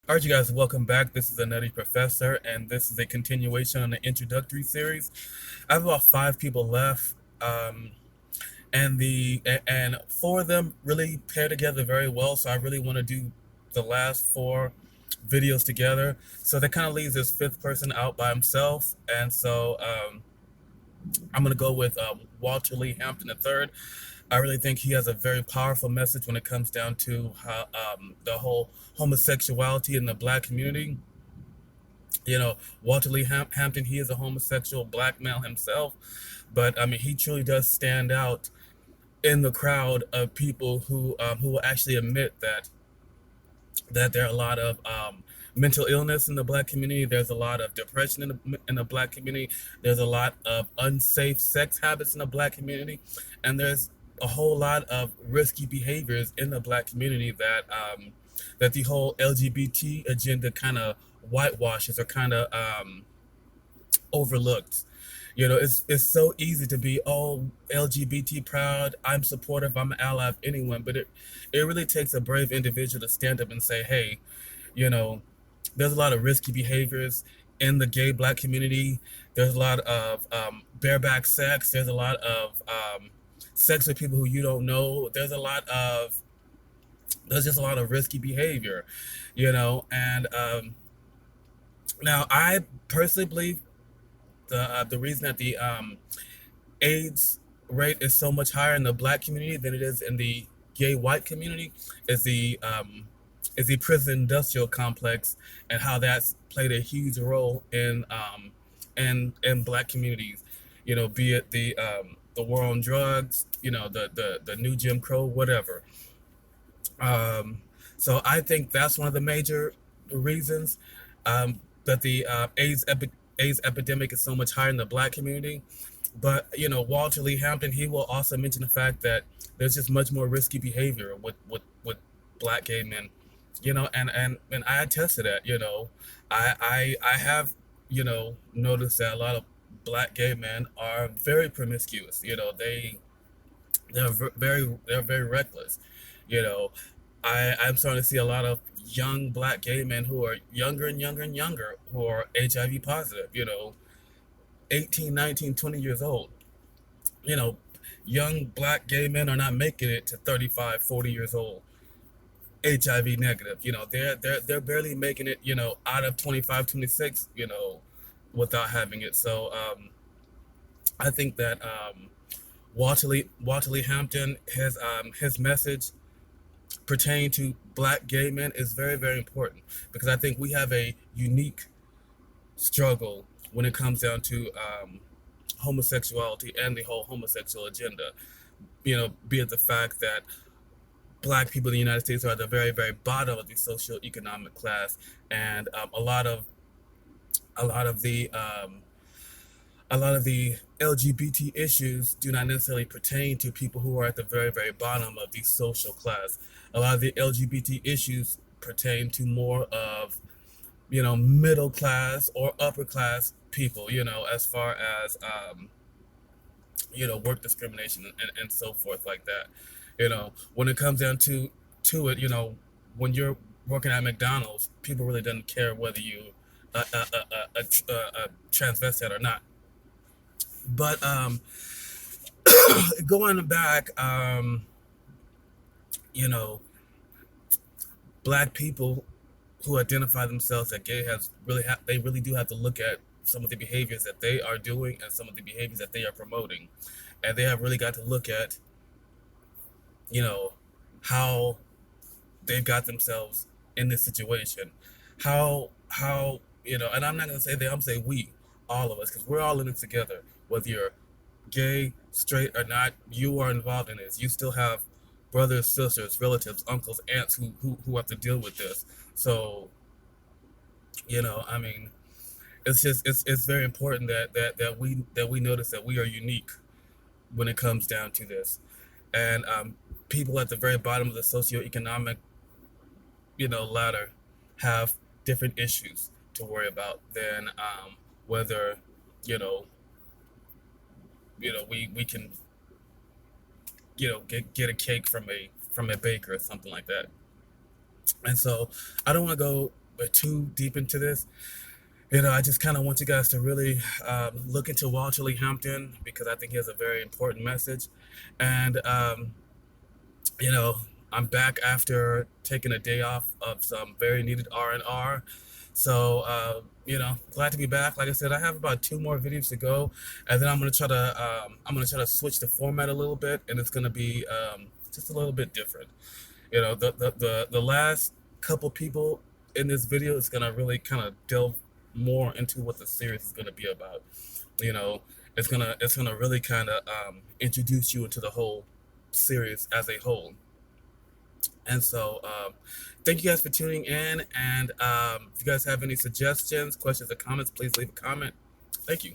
All right, you guys, welcome back. This is the Nutty Professor, and this is a continuation on the introductory series. I have about five people left, um, and four of them really pair together very well. So I really want to do the last four videos together. So that kind of leaves this fifth person out by himself, and so I'm gonna go with Walter Lee Hampton III. I really think he has a very powerful message when it comes down to how the whole homosexuality in the black community. Walter Lee Hampton, he is a homosexual black male himself, but I mean, he truly does stand out in the crowd of people who will actually admit that there are a lot of mental illness in the black community. There's a lot of depression in the black community. There's a lot of unsafe sex habits in the black community, and there's a whole lot of risky behaviors in the black community that the whole LGBT agenda kind of whitewashes or kind of overlooked. It's so easy to be LGBT proud. I'm supportive. I'm an ally of anyone, but it really takes a brave individual to stand up and say, hey, you know, there's a lot of risky behaviors in the gay black community. There's a lot of bareback sex. There's a lot of sex with people who you don't know. There's just a lot of risky behavior, and now I personally believe the reason that the AIDS rate is so much higher in the black community than it is in the gay white community is the prison industrial complex and how that's played a huge role in black communities. Be it the war on drugs, the new Jim Crow, whatever. Um, so I think that's one of the major reasons that the AIDS epidemic is so much higher in the black community. But Walter Lee Hampton, he will also mention the fact that there's just much more risky behavior with black gay men. And I attest to that. I have noticed that a lot of black gay men are very promiscuous. They're very reckless. You know, I'm starting to see a lot of young black gay men who are younger and younger and younger who are HIV positive. 18, 19, 20 years old. You know, young black gay men are not making it to 35, 40 years old. HIV negative. They're barely making it. Out of 25, 26. Without having it. So I think that Walter Lee Hampton, his message pertaining to black gay men is very, very important because I think we have a unique struggle when it comes down to homosexuality and the whole homosexual agenda. Be it the fact that black people in the United States are at the very, very bottom of the socioeconomic class, and a lot of the a lot of the LGBT issues do not necessarily pertain to people who are at the very, very bottom of the social class. A lot of the LGBT issues pertain to more of, middle class or upper class people, as far as, work discrimination and so forth like that. When it comes down to it, when you're working at McDonald's, people really doesn't care whether you a transvestite or not. But going back, you know, black people who identify themselves as gay they really do have to look at some of the behaviors that they are doing and some of the behaviors that they are promoting, and they have really got to look at, you know, how they've got themselves in this situation, how and I'm not gonna say they, I'm saying we, all of us, because we're all in it together. Whether you're gay, straight or not, you are involved in this. You still have brothers, sisters, relatives, uncles, aunts who have to deal with this. So, I mean, it's very important that we notice that we are unique when it comes down to this, and people at the very bottom of the socioeconomic ladder have different issues to worry about than whether you know we can get a cake from a baker or something like that. And so I don't want to go too deep into this. I just kind of want you guys to really look into Walter Lee Hampton because I think he has a very important message. And you know, I'm back after taking a day off of some very needed R&R. So, glad to be back. Like I said, I have about two more videos to go, and then I'm gonna try to switch the format a little bit, and it's gonna be just a little bit different. The last couple people in this video is gonna really kind of delve more into what the series is gonna be about. You know, it's gonna really kind of introduce you into the whole series as a whole. And so, thank you guys for tuning in. And if you guys have any suggestions, questions, or comments, please leave a comment. Thank you.